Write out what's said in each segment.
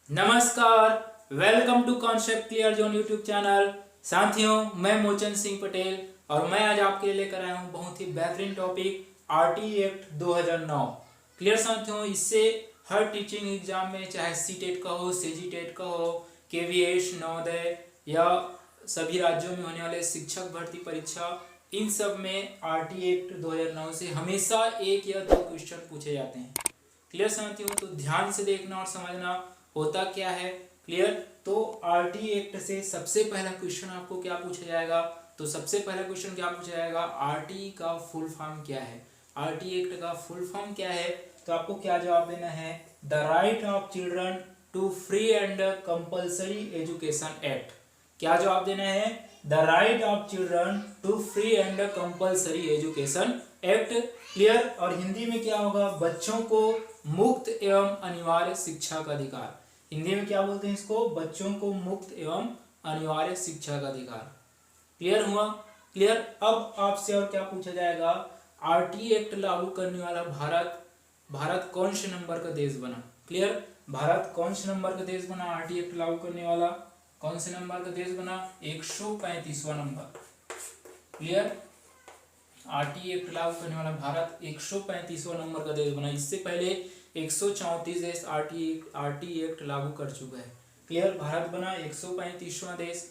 नमस्कार, welcome to concept clear zone YouTube channel. साथियों, मैं मोचन सिंह पटेल और मैं आज आपके लिए लेकर आया हूँ बहुत ही बेहतरीन टॉपिक आरटी एक्ट 2009। क्लियर साथियों, इससे हर टीचिंग एग्जाम में चाहे सीटेट का हो, सीजीटेट का हो, केवीएस, नवोदय या सभी राज्यों में होने वाले शिक्षक भर्ती परीक्षा, इन सब में आरटी एक्ट 2009 से हमेशा एक या दो क्वेश्चन पूछे जाते हैं। क्लियर साथियों, तो ध्यान से देखना और समझना होता क्या है। क्लियर, तो आरटी एक्ट से सबसे पहला क्वेश्चन आपको क्या पूछा जाएगा, तो सबसे पहला क्वेश्चन क्या पूछा जाएगा, आरटी का फुल फॉर्म क्या है। आरटी एक्ट का फुल फॉर्म क्या है, तो आपको क्या जवाब देना है, the right of children to free and compulsory education act. क्या जवाब देना है, the right of children to free and compulsory education act. Clear, और हिंदी में क्या होगा, बच्चों को मुक्त एवं अनिवार्य शिक्षा का अधिकार। हिंदी में क्या बोलते हैं इसको, बच्चों को मुक्त एवं अनिवार्य शिक्षा का अधिकार। क्लियर हुआ। क्लियर, अब आपसे और क्या पूछा जाएगा, आरटी एक्ट लागू करने वाला भारत कौन से नंबर का देश बना। क्लियर, भारत कौन से नंबर का देश बना, आरटी एक्ट लागू करने वाला कौन से नंबर का देश बना, 135वां नंबर। क्लियर, आरटी एक्ट लागू करने वाला भारत 135वां नंबर का देश बना। इससे पहले 134 देश आरटी एक्ट लागू कर चुका है। क्लियर, भारत बना 135वां देश।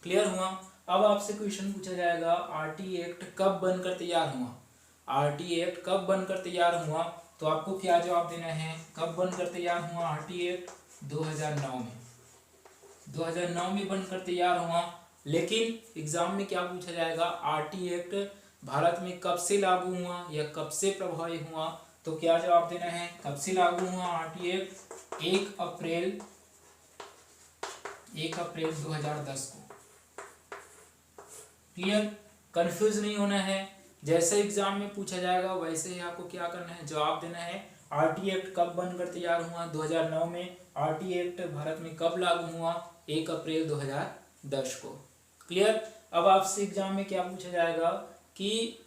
क्लियर हुआ। अब आपसे क्वेश्चन पूछा जाएगा, आरटी एक्ट कब बनकर तैयार हुआ। आरटी एक्ट कब बनकर तैयार हुआ, तो आपको क्या जवाब देना है, कब बनकर तैयार हुआ आरटी एक्ट, 2009 में। 2009 में बनकर तैयार हुआ। लेकिन एग्जाम में क्या पूछा जाएगा, आरटी एक्ट भारत में कब से लागू हुआ या कब से प्रभावी हुआ, तो क्या जवाब देना है, कब से लागू हुआ आरटी एक्ट, 1 अप्रैल 2010 को। क्लियर, कंफ्यूज नहीं होना है, जैसे एग्जाम में पूछा जाएगा वैसे ही आपको क्या करना है, जवाब देना है। आरटी एक्ट कब बनकर तैयार हुआ, 2009 में। आरटी एक्ट भारत में कब लागू हुआ, 1 अप्रैल 2010 को। क्लियर, अब आपसे एग्जाम में क्या पूछा जाएगा कि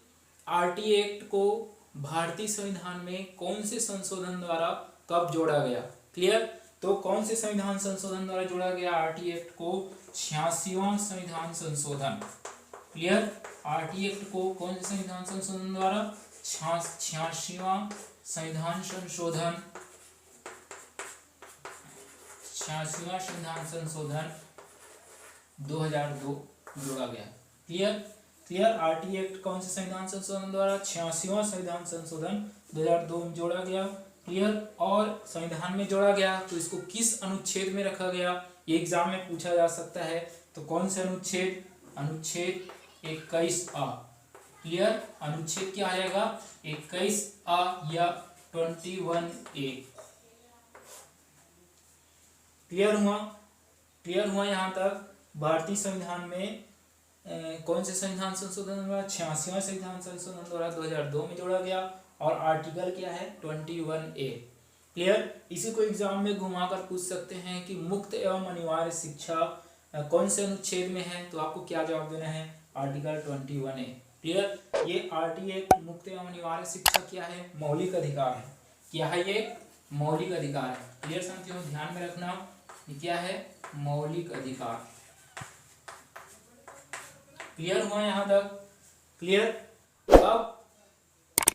आरटी एक्ट को भारतीय संविधान में कौन से संशोधन द्वारा कब जोड़ा गया। क्लियर, तो कौन से संविधान संशोधन द्वारा जोड़ा गया आरटी एक्ट को, 86वां संविधान संशोधन। क्लियर, आरटी एक्ट को कौन से संविधान संशोधन द्वारा, 86वां संविधान संशोधन, 86वां संविधान संशोधन 2002 जोड़ा गया। क्लियर, क्लियर, आरटी एक्ट कौन से संविधान संशोधन द्वारा, 86वां संविधान संशोधन 2002 में जोड़ा गया। क्लियर, और संविधान में जोड़ा गया तो इसको किस अनुच्छेद में रखा गया, ये एग्जाम में पूछा जा सकता है। तो कौन से अनुच्छेद, अनुच्छेद 21A। क्लियर, अनुच्छेद क्या आएगा, 21A या 21A। क्लियर हुआ। क्लियर हुआ यहाँ तक। भारतीय संविधान में कौन से संविधान संशोधन द्वारा, 86वां संविधान संशोधन द्वारा 2002 में जोड़ा गया, और आर्टिकल क्या है, 21A। क्लियर, इसी को एग्जाम में घुमाकर पूछ सकते हैं कि मुक्त एवं अनिवार्य शिक्षा कौन से अनुच्छेद में है, तो आपको क्या जवाब देना है, आर्टिकल 21A। क्लियर, ये आरटी एक्ट मुक्त एवं अनिवार्य शिक्षा क्या है, मौलिक अधिकार है। क्या है ये, मौलिक अधिकार है। क्लियर साथियों, ध्यान में रखना, ये क्या है, मौलिक अधिकार। क्लियर हुआ यहाँ तक। क्लियर, अब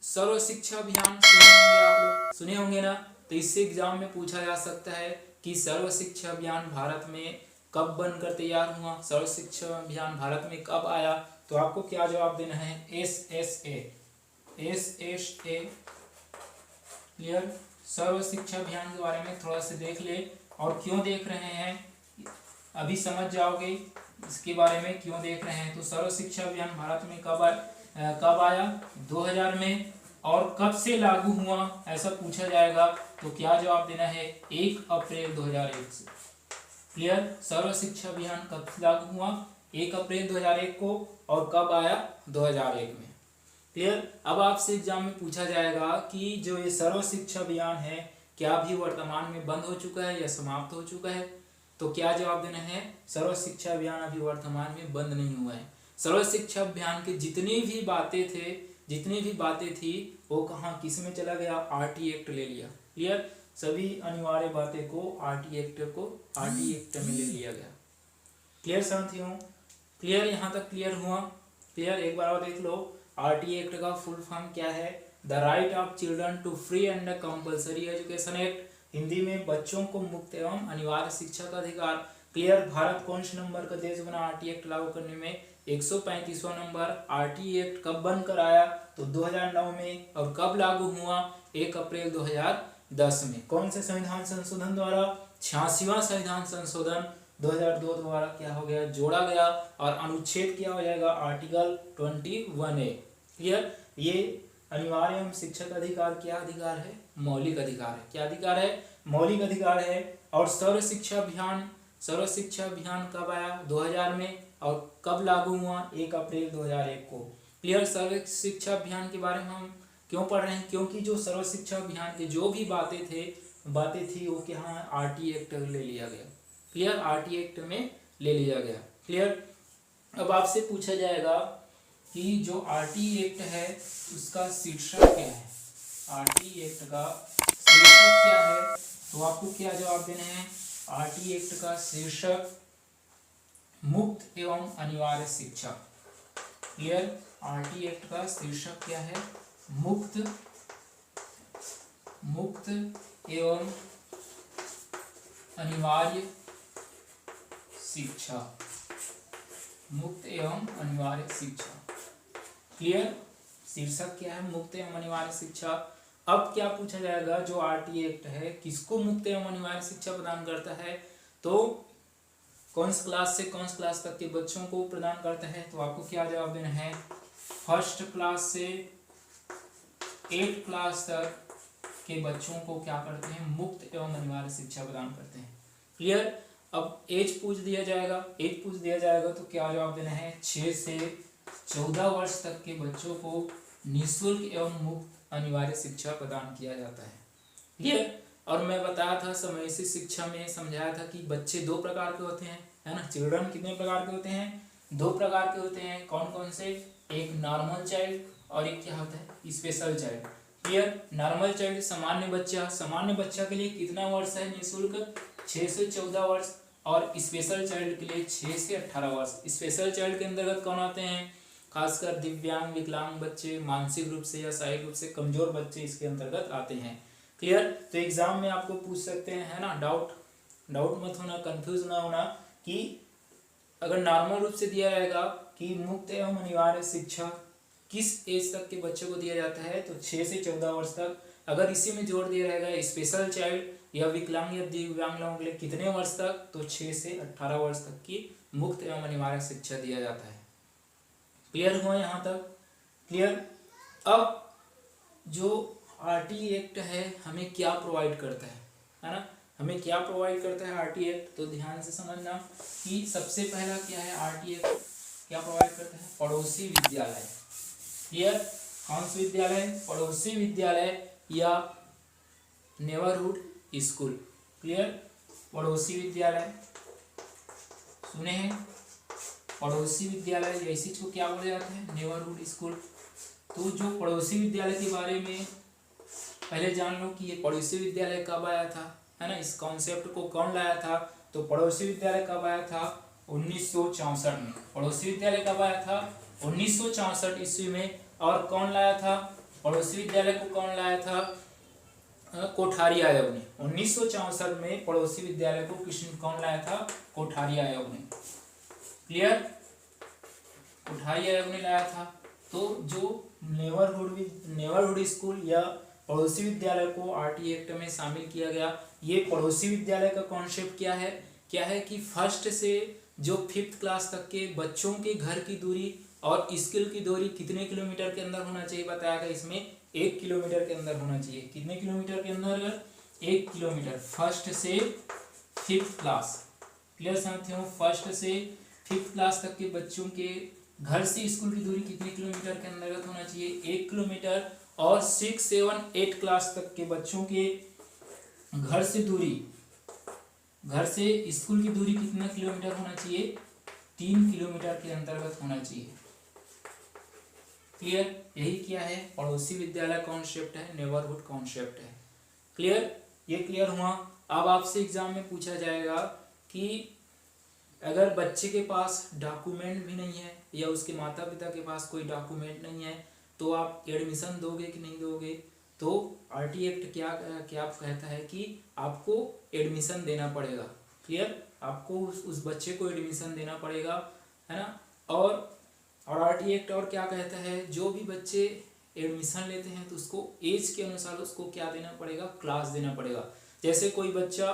सर्व शिक्षा अभियान सुने होंगे आप लोग, सुने होंगे ना, तो इससे एग्जाम में पूछा जा सकता है कि सर्व शिक्षा अभियान भारत में कब बनकर तैयार हुआ, सर्व शिक्षा अभियान भारत में कब आया, तो आपको क्या जवाब देना है, SSA। क्लियर, सर्व शिक्षा अभियान के बारे में थोड़ा सा देख ले, और क्यों देख रहे हैं अभी समझ जाओगे, इसके बारे में क्यों देख रहे हैं। तो सर्व शिक्षा अभियान भारत में कब आया, 2000 में, और कब से लागू हुआ ऐसा पूछा जाएगा, तो क्या जवाब देना है, 1 अप्रैल 2001 से। क्लियर, सर्व शिक्षा अभियान कब लागू हुआ, 1 अप्रैल 2001 को, और कब आया, 2001 में। क्लियर, अब आपसे एग्जाम में पूछा जाएगा कि जो ये सर्व शिक्षा अभियान है क्या अभी वर्तमान में बंद हो चुका है या समाप्त हो चुका है, तो क्या जवाब देना है, सर्व शिक्षा अभियान अभी वर्तमान में बंद नहीं हुआ है। सर्व शिक्षा अभियान के जितनी भी बातें थी वो कहाँ, किस में चला गया, आरटी एक्ट ले लिया। क्लियर, सभी अनिवार्य बातें को आरटी एक्ट में ले लिया गया। क्लियर साथियों? क्लियर? यहाँ तक क्लियर हुआ? क्लियर? एक बार और देख लो, आरटी एक्ट का फुल फॉर्म क्या है? The right of children to free and compulsory education act, Hindi में बच्चों को मुक्त एवं अनिवार्य शिक्षा का अधिकार। क्लियर? भारत कौन से नंबर का देश बना आरटी एक्ट लागू करने में? 135वां नंबर। आरटी एक्ट कब बनकर आया? तो 2009 में। और कब लागू हुआ? 1 अप्रैल 2010 में। कौन से संविधान संशोधन द्वारा? 86वां संविधान संशोधन 2002 द्वारा क्या हो गया? जोड़ा गया। और अनुच्छेद क्या हो जाएगा? Article 21A। क्लियर? ये अनिवार्य एवं शिक्षक अधिकार क्या अधिकार है? मौलिक अधिकार है। क्या अधिकार है? मौलिक अधिकार है। और सर्व शिक्षा अभियान कब आया? 2000 में। और कब लागू हुआ? 1 अप्रैल 2001 को। क्लियर? सर्व शिक्षा अभियान के बारे में हम क्यों पढ़ रहे हैं? क्योंकि जो सर्व शिक्षा अभियान के जो भी बातें थी वो क्या आरटी एक्ट ले लिया गया। क्लियर? आरटी एक्ट में ले लिया गया। क्लियर? अब आपसे पूछा जाएगा कि जो आरटी एक्ट है उसका शीर्षक क्या है? आरटी एक्ट का शीर्षक क्या है? तो आपको क्या जवाब देना है? आरटी एक्ट का शीर्षक मुक्त एवं अनिवार्य शिक्षा। क्लियर? आरटी एक्ट का शीर्षक क्या है? मुक्त एवं अनिवार्य शिक्षा। मुक्त एवं अनिवार्य शिक्षा। क्लियर? शीर्षक क्या है? मुक्त एवं अनिवार्य शिक्षा। अब क्या पूछा जाएगा? जो आरटी एक्ट है किसको मुक्त एवं अनिवार्य शिक्षा प्रदान करता है? तो कौन सी क्लास से कौन सी क्लास तक के बच्चों को प्रदान करता है? तो आपको क्या जवाब देना है? 1st क्लास से 8th क्लास तक के बच्चों को क्या करते हैं? मुक्त एवं अनिवार्य शिक्षा प्रदान करते हैं। क्लियर? अब एज पूछ दिया जाएगा तो क्या जवाब देना है? 6 से 14 वर्ष तक के बच्चों को निःशुल्क एवं मुक्त अनिवार्य शिक्षा प्रदान किया जाता है। क्लियर? और मैं बताया था समावेशी शिक्षा में समझाया था कि बच्चे 2 प्रकार के होते हैं, है ना? चिल्ड्रन कितने प्रकार के होते हैं? 2 प्रकार के होते हैं। कौन कौन से? एक नॉर्मल चाइल्ड और एक क्या होता है? Special child. Clear? Normal child सामान्य बच्चा के लिए कितना वर्ष है निःशुल्क? 6 से 14 वर्ष। और स्पेशल चाइल्ड के लिए 6 से 18 वर्ष। स्पेशल चाइल्ड के अंतर्गत कौन आते हैं? खासकर दिव्यांग, विकलांग बच्चे, मानसिक रूप से या शारीरिक रूप से कमजोर बच्चे इसके अंतर्गत आते हैं। क्लियर? तो एग्जाम में आपको पूछ सकते हैं, है ना? डाउट मत होना, कंफ्यूज ना होना कि अगर नॉर्मल रूप से दिया रहेगा कि मुक्त एवं अनिवार्य शिक्षा किस एज तक के बच्चों को दिया जाता है, तो 6 से 14 वर्ष तक। अगर इसी में जोड़ दिया रहेगा स्पेशल चाइल्ड या विकलांग या दिव्यांग लोगों के लिए कितने वर्ष तक, तो 6 से 18 वर्ष तक की मुक्त एवं अनिवार्य शिक्षा दिया जाता है। क्लियर हुआ यहाँ तक? क्लियर? अब जो आरटी एक्ट है हमें क्या प्रोवाइड करता है ना? हमें क्या प्रोवाइड करता है आरटी एक्ट? तो ध्यान से समझना कि सबसे पहला क्या है आरटी एक्ट क्या प्रोवाइड करता है? पड़ोसी विद्यालय। क्लियर? कौन सी विद्यालय? पड़ोसी विद्यालय या नेबरहुड स्कूल। क्लियर? पड़ोसी विद्यालय सुने हैं? पड़ोसी विद्यालय ऐसी को क्या बोला जाता है? Neighbourhood school. तो जो पड़ोसी विद्यालय के बारे में पहले जान लो कि ये पड़ोसी विद्यालय कब आया था, है ना? इस कॉन्सेप्ट को कौन लाया था? तो पड़ोसी विद्यालय कब आया था? 1964 में। पड़ोसी विद्यालय कब आया था? 1964 ईस्वी में। और कौन लाया था पड़ोसी विद्यालय को? कौन लाया था? कोठारी आयोग ने। 1964 में पड़ोसी विद्यालय को कौन लाया था? कोठारी आयोग ने। क्लियर? कोठारी आयोग ने लाया था। तो जो नेबरहुड स्कूल या पड़ोसी विद्यालय को आरटी एक्ट में शामिल किया गया। ये पड़ोसी विद्यालय का कॉन्सेप्ट क्या है कि 1st से जो 5th क्लास तक के बच्चों के घर की दूरी और स्कूल की दूरी कितने किलोमीटर के अंदर होना चाहिए बताया गया। इसमें 1 किलोमीटर के अंदर होना चाहिए। कितने किलोमीटर के अंदर? 1 किलोमीटर। 1st से 5th क्लास। क्लियर साथियों? 1st से 5th क्लास तक के बच्चों के घर से स्कूल की दूरी कितने किलोमीटर के अंतर्गत होना चाहिए? 1 किलोमीटर। और 6, 7, 8 क्लास तक के बच्चों के घर से स्कूल की दूरी कितना किलोमीटर होना चाहिए? 3 किलोमीटर के अंतर्गत होना चाहिए। क्लियर? यही क्या है? पड़ोसी विद्यालय कॉन्सेप्ट है, नेबरहुड कॉन्सेप्ट है। क्लियर? ये क्लियर हुआ। अब आपसे एग्जाम में पूछा जाएगा कि अगर बच्चे के पास डॉक्यूमेंट भी नहीं है या उसके माता पिता के पास कोई डॉक्यूमेंट नहीं है तो आप एडमिशन दोगे कि नहीं दोगे। तो आरटी एक्ट क्या क्या कहता है कि आपको एडमिशन देना पड़ेगा। क्लियर, आपको उस बच्चे को एडमिशन देना पड़ेगा, है ना। और आरटी एक्ट और क्या कहता है, जो भी बच्चे एडमिशन लेते हैं तो उसको एज के अनुसार उसको क्या देना पड़ेगा, क्लास देना पड़ेगा। जैसे कोई बच्चा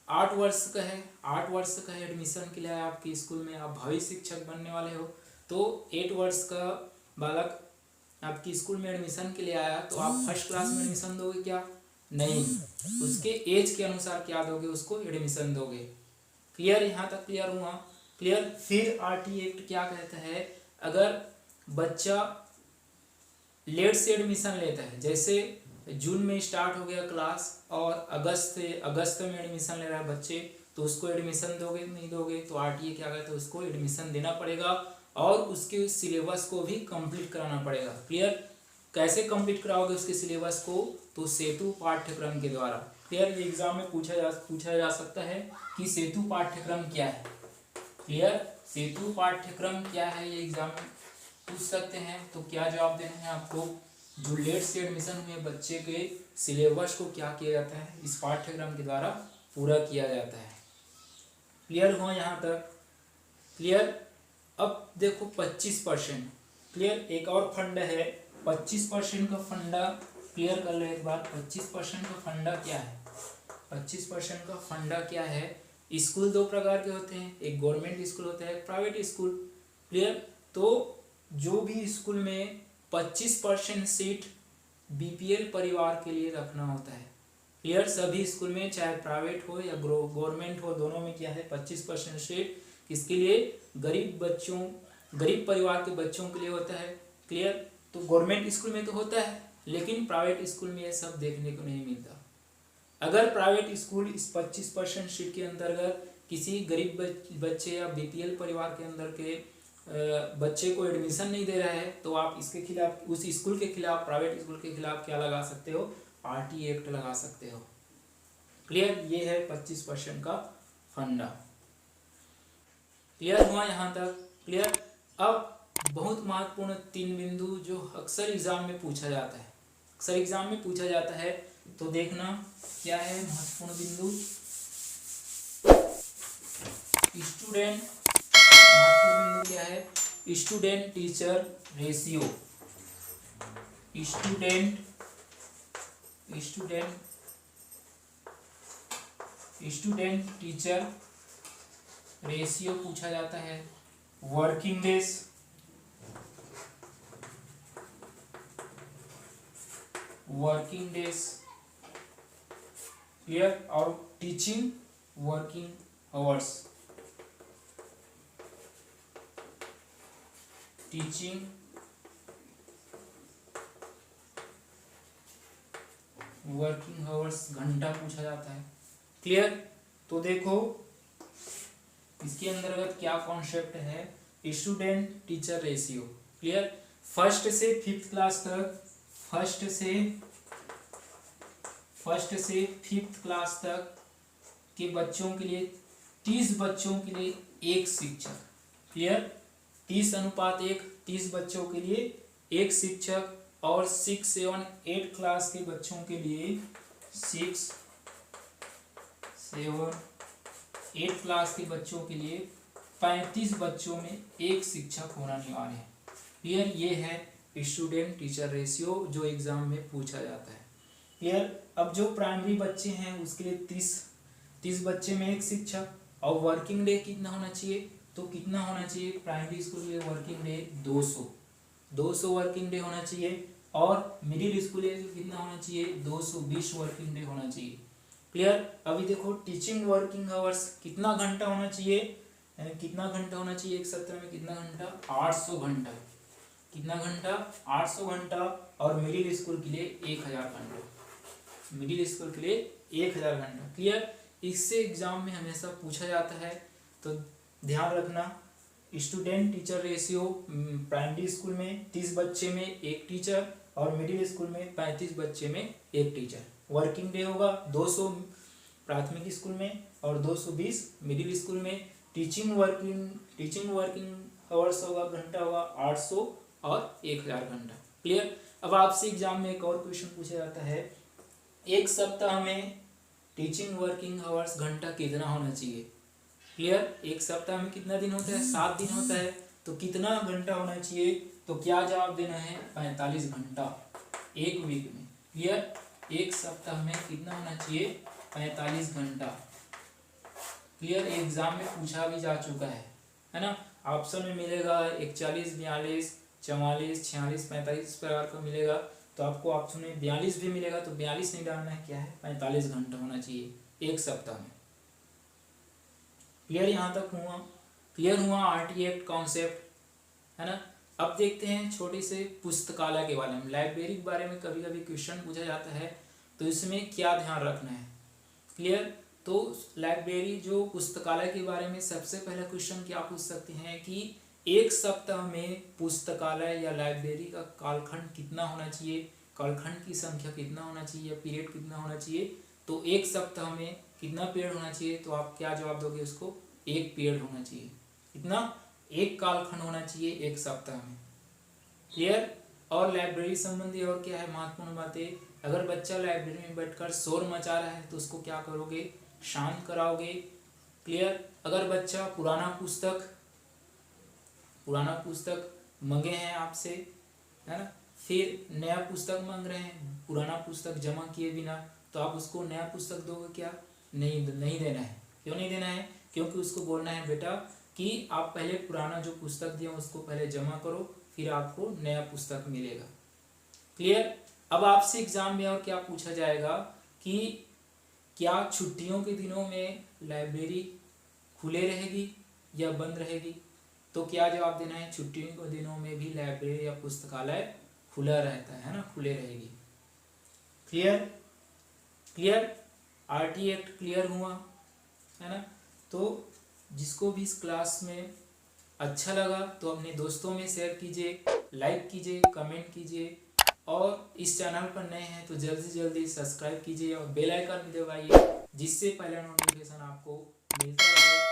8 वर्ष का है, 8 वर्ष का है, एडमिशन के लिए आपके स्कूल में, आप भविष्य शिक्षक बनने वाले हो, तो 8 वर्ष का बालक आपकी स्कूल में एडमिशन के लिए आया तो आप फर्स्ट क्लास में एडमिशन दोगे क्या, नहीं, उसके एज के अनुसार क्या दोगे, उसको एडमिशन दोगे। क्लियर, यहाँ तक क्लियर हुआ। क्लियर। फिर आरटी एक्ट क्या कहता है, अगर बच्चा लेट से एडमिशन लेता है, जैसे जून में स्टार्ट हो गया क्लास और अगस्त में एडमिशन ले रहा है बच्चे, तो उसको एडमिशन दोगे नहीं दोगे। तो आरटीए क्या कहता है, उसको एडमिशन देना पड़ेगा और उसके सिलेबस को भी कंप्लीट कराना पड़ेगा। क्लियर, कैसे कंप्लीट कराओगे उसके सिलेबस को, तो सेतु पाठ्यक्रम के द्वारा। क्लियर, ये एग्जाम में पूछा जा सकता है कि सेतु पाठ्यक्रम क्या है। क्लियर, सेतु पाठ्यक्रम क्या है, ये एग्जाम में पूछ सकते हैं। तो क्या जवाब देना है आपको, जो लेट से एडमिशन हुए बच्चे के सिलेबस को क्या किया जाता है, इस पाठ्यक्रम के द्वारा पूरा किया जाता है। क्लियर हुआ यहाँ तक। क्लियर। अब देखो 25%। क्लियर, एक और फंडा है 25% का फंडा, क्लियर कर लो एक बार। 25% का फंडा क्या है, 25% का फंडा क्या है। स्कूल दो प्रकार के होते हैं, एक गवर्नमेंट स्कूल होता है, एक प्राइवेट स्कूल। क्लियर, तो जो भी स्कूल में 25% सीट बीपीएल परिवार के लिए रखना होता है। क्लियर, सभी स्कूल में चाहे प्राइवेट हो या गवर्नमेंट हो, दोनों में क्या है 25% सीट किसके लिए, गरीब परिवार के बच्चों के लिए होता है। क्लियर, तो गवर्नमेंट स्कूल में तो होता है, लेकिन प्राइवेट स्कूल में ये सब देखने को नहीं मिलता। अगर प्राइवेट स्कूल इस 25% सीट के अंतर्गत किसी गरीब बच्चे या बीपीएल परिवार के अंदर के बच्चे को एडमिशन नहीं दे रहा है, तो आप इसके खिलाफ, उस स्कूल के खिलाफ, प्राइवेट स्कूल के खिलाफ क्या लगा सकते हो, आरटी एक्ट लगा सकते हो। क्लियर, ये है 25% का फंडा। क्लियर हुआ यहाँ तक। क्लियर। अब बहुत महत्वपूर्ण 3 बिंदु जो अक्सर एग्जाम में पूछा जाता है, तो देखना क्या है महत्वपूर्ण बिंदु। स्टूडेंट, महत्वपूर्ण बिंदु क्या है, student teacher ratio. Student teacher ratio पूछा जाता है। वर्किंग डेज, क्लियर, और टीचिंग वर्किंग आवर्स, घंटा पूछा जाता है। क्लियर, तो देखो इसके अंतर्गत क्या कॉन्सेप्ट है, student teacher ratio. Clear, first से फिफ्थ क्लास तक के बच्चों के लिए 30 बच्चों के लिए एक शिक्षक। क्लियर, 30:1, 30 बच्चों के लिए एक शिक्षक, और 6, 7, 8 क्लास के बच्चों के लिए 6, 7, 8 क्लास के बच्चों के लिए 35 बच्चों में एक शिक्षक होना अनिवार्य है। क्लियर, ये है स्टूडेंट टीचर रेशियो जो एग्जाम में पूछा जाता है। क्लियर, अब जो प्राइमरी बच्चे हैं उसके लिए 30 बच्चे में एक शिक्षक, और वर्किंग डे कितना होना चाहिए, तो कितना होना चाहिए, प्राइमरी स्कूल में वर्किंग डे 200 वर्किंग डे होना चाहिए, और मिडिल स्कूल में कितना होना चाहिए, 220 वर्किंग डे होना चाहिए। क्लियर, अभी देखो टीचिंग वर्किंग आवर्स कितना घंटा होना चाहिए, एक सत्र में कितना घंटा, 800 घंटा। कितना घंटा, 800 घंटा, और मिडिल स्कूल के लिए 1000 घंटा। क्लियर, इससे एग्जाम में हमेशा पूछा जाता है, तो ध्यान रखना। Student teacher ratio primary school में 30 बच्चे में एक टीचर, और मिडिल स्कूल में 35 बच्चे में एक टीचर। वर्किंग डे होगा 200 प्राथमिक स्कूल में और 220 मिडिल स्कूल में। टीचिंग वर्किंग आवर्स होगा, घंटा होगा 800 और 1000 घंटा। क्लियर। अब आपसे एग्जाम में एक और क्वेश्चन पूछा जाता है, एक सप्ताह में टीचिंग वर्किंग आवर्स घंटा कितना होना चाहिए। क्लियर। एक सप्ताह में कितना दिन होता है, 7 दिन होता है, तो कितना घंटा होना चाहिए, तो क्या जवाब देना है, 45 घंटा एक वीक में। क्लियर। एक सप्ताह में कितना होना चाहिए, 45 घंटा। क्लियर। एग्जाम में पूछा भी जा चुका है ना। ऑप्शन में मिलेगा 41, 42, 44, 46, 45 इस प्रकार का मिलेगा। तो आपको ऑप्शन में 42 भी मिलेगा, तो 42 नहीं डालना है, क्या है, 45 घंटा होना चाहिए एक सप्ताह में। क्लियर। यहाँ तक हुआ, क्लियर हुआ आरटीई एक्ट कॉन्सेप्ट, है ना। अब देखते हैं छोटे से पुस्तकालय के बारे में, लाइब्रेरी के बारे में कभी कभी क्वेश्चन पूछा जाता है, तो इसमें क्या ध्यान रखना है। क्लियर। तो लाइब्रेरी जो पुस्तकालय के बारे में सबसे पहला क्वेश्चन क्या पूछ सकते हैं कि एक सप्ताह में पुस्तकालय या लाइब्रेरी का कालखंड कितना होना चाहिए, कालखंड की संख्या कितना होना चाहिए या पीरियड कितना होना चाहिए। तो एक सप्ताह में कितना पीरियड होना चाहिए, तो आप क्या जवाब दोगे उसको, एक पीरियड होना चाहिए। कितना, एक कालखंड होना चाहिए एक सप्ताह में। क्लियर। और लाइब्रेरी संबंधी और क्या है महत्वपूर्ण बातें, अगर बच्चा लाइब्रेरी में बैठकर शोर मचा रहा है तो उसको क्या करोगे, शांत कराओगे। क्लियर। अगर बच्चा पुराना पुस्तक मांगे हैं आपसे, है ना, फिर नया पुस्तक मांग रहे हैं पुराना पुस्तक जमा किए बिना, तो आप उसको नया पुस्तक दोगे क्या, नहीं देना है। क्यों नहीं देना है, क्योंकि उसको बोलना है बेटा कि आप पहले पुराना जो पुस्तक दिया उसको पहले जमा करो, फिर आपको नया पुस्तक मिलेगा। क्लियर। अब आपसे एग्जाम में और क्या पूछा जाएगा कि क्या छुट्टियों के दिनों में लाइब्रेरी खुले रहेगी या बंद रहेगी। तो क्या जवाब देना है, छुट्टियों के दिनों में भी लाइब्रेरी या पुस्तकालय खुला रहता है ना, खुले रहेगी। क्लियर। आरटीई एक्ट क्लियर हुआ, है ना। तो जिसको भी इस क्लास में अच्छा लगा तो अपने दोस्तों में शेयर कीजिए, लाइक कीजिए, कमेंट कीजिए, और इस चैनल पर नए हैं तो जल्दी से जल्दी सब्सक्राइब कीजिए और बेल आइकन भी दबाइए, जिससे पहला नोटिफिकेशन आपको मिलता रहे।